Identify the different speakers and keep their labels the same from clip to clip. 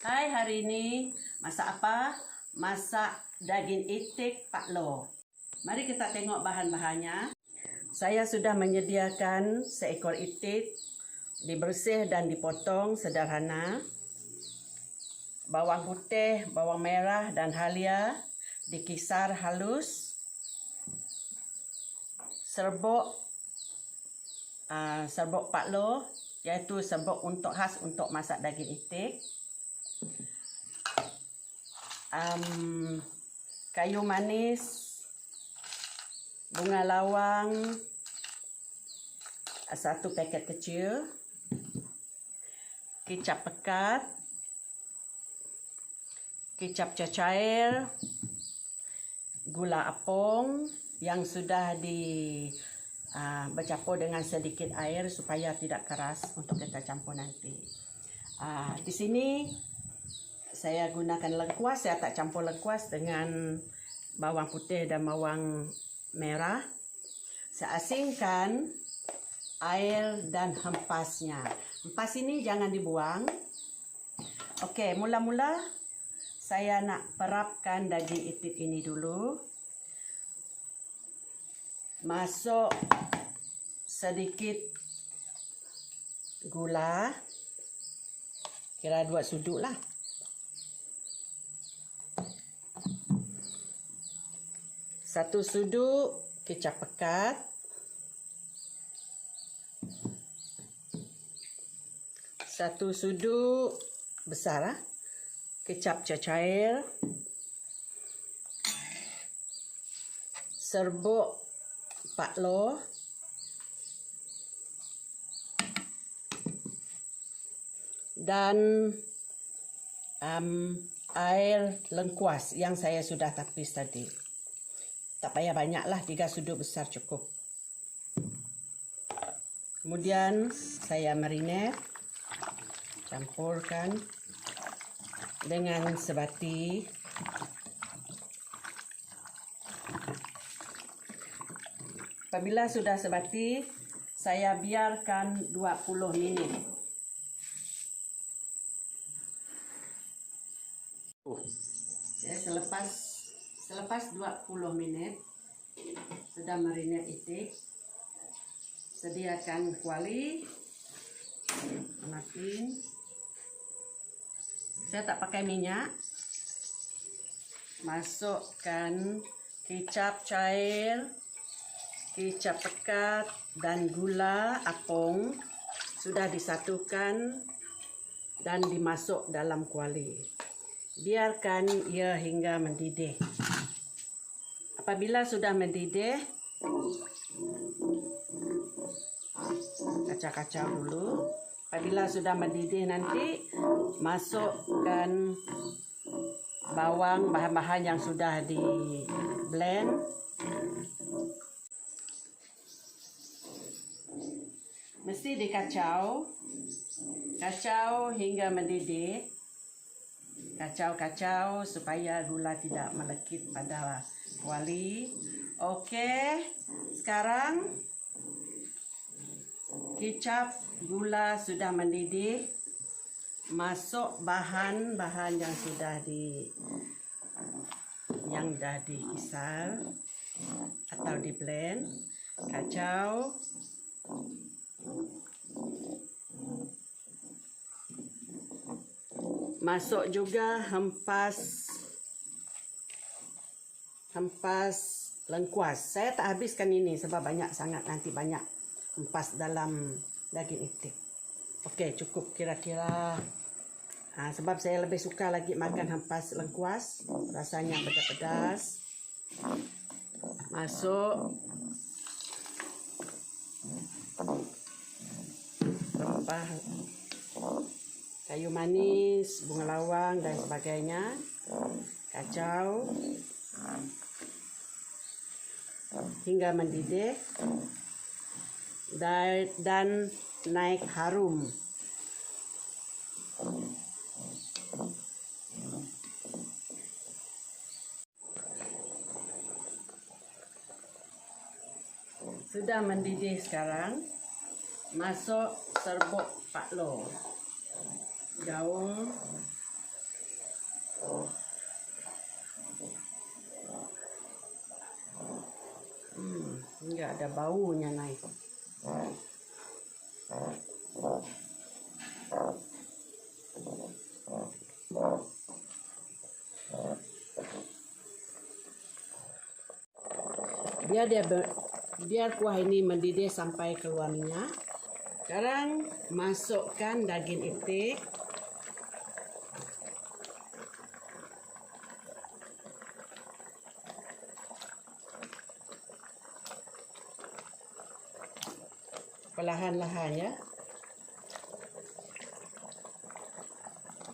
Speaker 1: Hai, hari ini masak apa? Masak daging itik Pak Lo. Mari kita tengok bahan-bahannya. Saya sudah menyediakan seekor itik, dibersih dan dipotong sederhana. Bawang putih, bawang merah dan halia dikisar halus. Serbuk Pak Lo, iaitu serbuk khas untuk masak daging itik. Kayu manis, bunga lawang, 1 paket kecil, kicap pekat, kicap cecair, gula apung yang sudah bercampur dengan sedikit air supaya tidak keras untuk kita campur nanti. Di sini saya gunakan lengkuas, saya tak campur lengkuas dengan bawang putih dan bawang merah. Saya asingkan air dan hempasnya. Hempas ini jangan dibuang. Okey, mula-mula saya nak perapkan daging itik ini dulu. Masuk sedikit gula. Kira 2 sudut lah. Satu sudut kicap pekat, satu sudut besar kicap cecair, serbuk Pak Lo, dan air lengkuas yang saya sudah tapis tadi. Tak payah banyaklah, 3 sudut besar cukup. Kemudian saya marinate, campurkan dengan sebati. Apabila sudah sebati, saya biarkan 20 minit. Selepas 20 minit sudah marinate itik, sediakan kuali, manakin. Saya tak pakai minyak. Masukkan kicap cair, kicap pekat dan gula apung sudah disatukan dan dimasuk dalam kuali. Biarkan ia hingga mendidih. Apabila sudah mendidih, kacau-kacau dulu. Apabila sudah mendidih nanti, masukkan bawang, bahan-bahan yang sudah di blend. Mesti dikacau. Kacau hingga mendidih. Kacau-kacau supaya gula tidak melekit pada kuali. Okey, sekarang kicap gula sudah mendidih. Masuk bahan-bahan yang sudah dikisar atau di blend. Kacau. Masuk juga hempas lengkuas. Saya tak habiskan ini sebab banyak sangat, nanti banyak hempas dalam daging itik. Okey, cukup kira-kira. Sebab saya lebih suka lagi makan hempas lengkuas, rasanya pedas-pedas. Masuk rempah, kayu manis, bunga lawang dan sebagainya. Kacau hingga mendidih dan naik harum. Sudah mendidih sekarang. Masuk serbuk Pak Lo. Gaung Enggak ada baunya naik. Biar kuah ini mendidih sampai keluar minyak. Sekarang masukkan daging itik. Perlahan-lahan ya.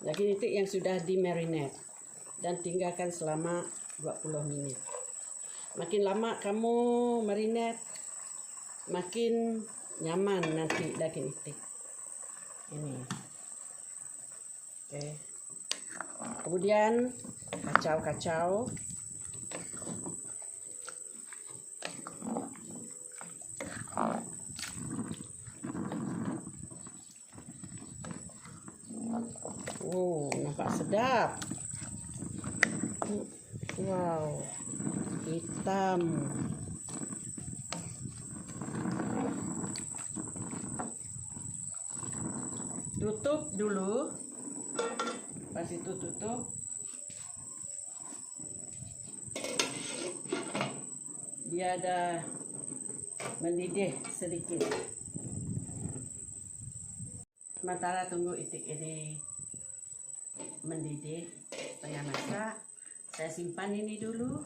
Speaker 1: Daging itik yang sudah di-marinate dan tinggalkan selama 20 menit. Makin lama kamu marinate, makin nyaman nanti daging itik. Ini. Oke. Kemudian kacau-kacau. Nampak sedap. Wow, hitam. Tutup dulu. Pas itu tutup. Dia ada mendidih sedikit. Sementara tunggu itik ini mendidih supaya masak, saya simpan ini dulu.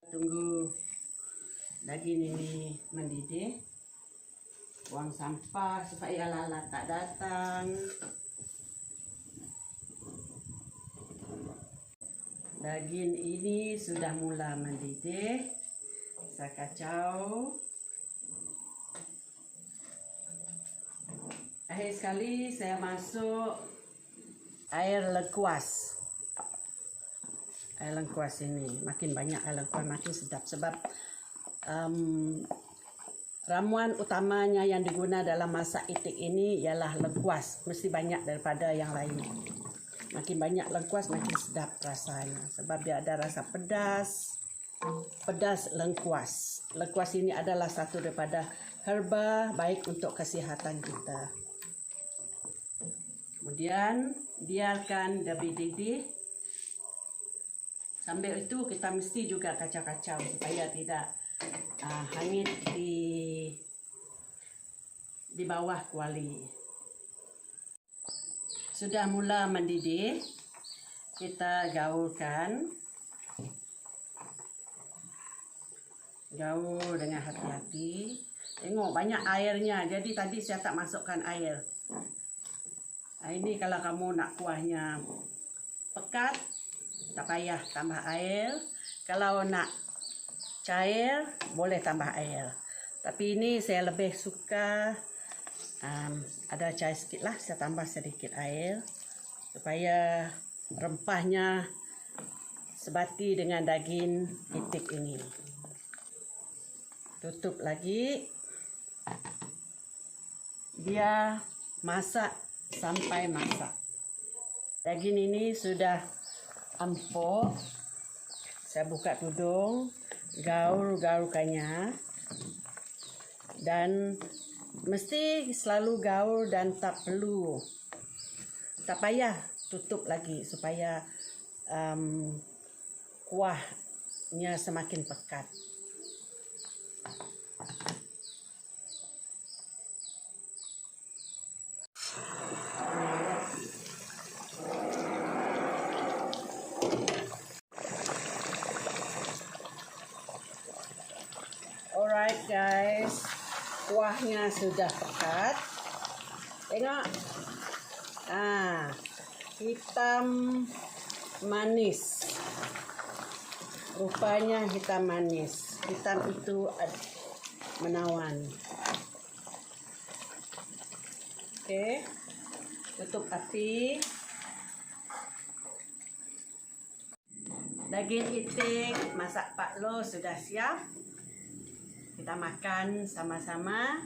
Speaker 1: Tunggu daging ini mendidih, buang sampah supaya lalat tak datang. Daging ini sudah mulai mendidih, saya kacau. Akhir sekali saya masuk air lengkuas. Air lengkuas ini makin banyak air lengkuas makin sedap, sebab ramuan utamanya yang digunakan dalam masak itik ini ialah lengkuas, mesti banyak daripada yang lain. Makin banyak lengkuas makin sedap rasanya, sebab dia ada rasa pedas lengkuas. Lengkuas ini adalah satu daripada herba baik untuk kesihatan kita. Kemudian biarkan dia mendidih. Sambil itu kita mesti juga kacau-kacau supaya tidak hangit di bawah kuali. Sudah mula mendidih, kita gaulkan. Gaul dengan hati-hati. Tengok banyak airnya, jadi tadi saya tak masukkan air. Ini kalau kamu nak kuahnya pekat, tak payah tambah air. Kalau nak cair, boleh tambah air. Tapi ini saya lebih suka ada cair sedikit lah, saya tambah sedikit air supaya rempahnya sebati dengan daging itik ini. Tutup lagi. Dia masak sampai masak. Daging ini sudah empuk. Saya buka tudung, gaul-gaulkannya, dan mesti selalu gaul dan tak payah tutup lagi supaya kuahnya semakin pekat. Alright guys, kuahnya sudah pekat. Tengok, hitam manis. Rupanya hitam manis. Hitam itu menawan. Oke, tutup api. Daging itik masak Pak Lo sudah siap. Kita makan sama-sama.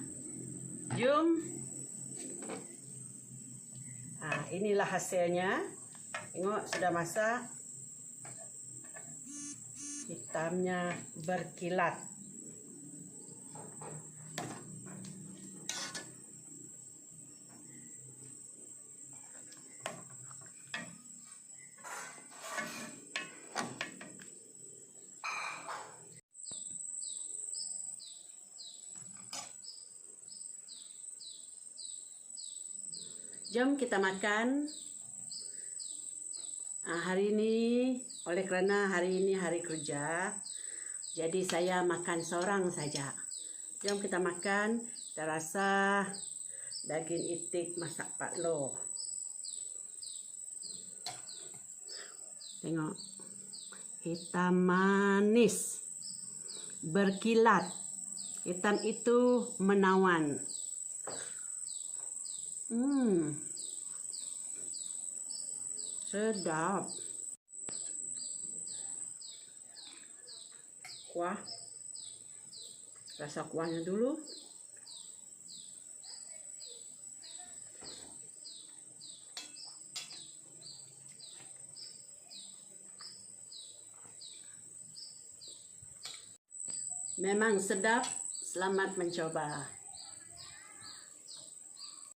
Speaker 1: Jom. Inilah hasilnya. Tengok, sudah masak. Hitamnya berkilat. Jom kita makan. Hari ini, oleh kerana hari ini hari kerja, jadi saya makan seorang saja. Jom kita makan. Kita rasa daging itik masak Pak Lo. Tengok, hitam manis, berkilat. Hitam itu menawan. Sedap. Kuah. Rasa kuahnya dulu. Memang sedap. Selamat mencoba.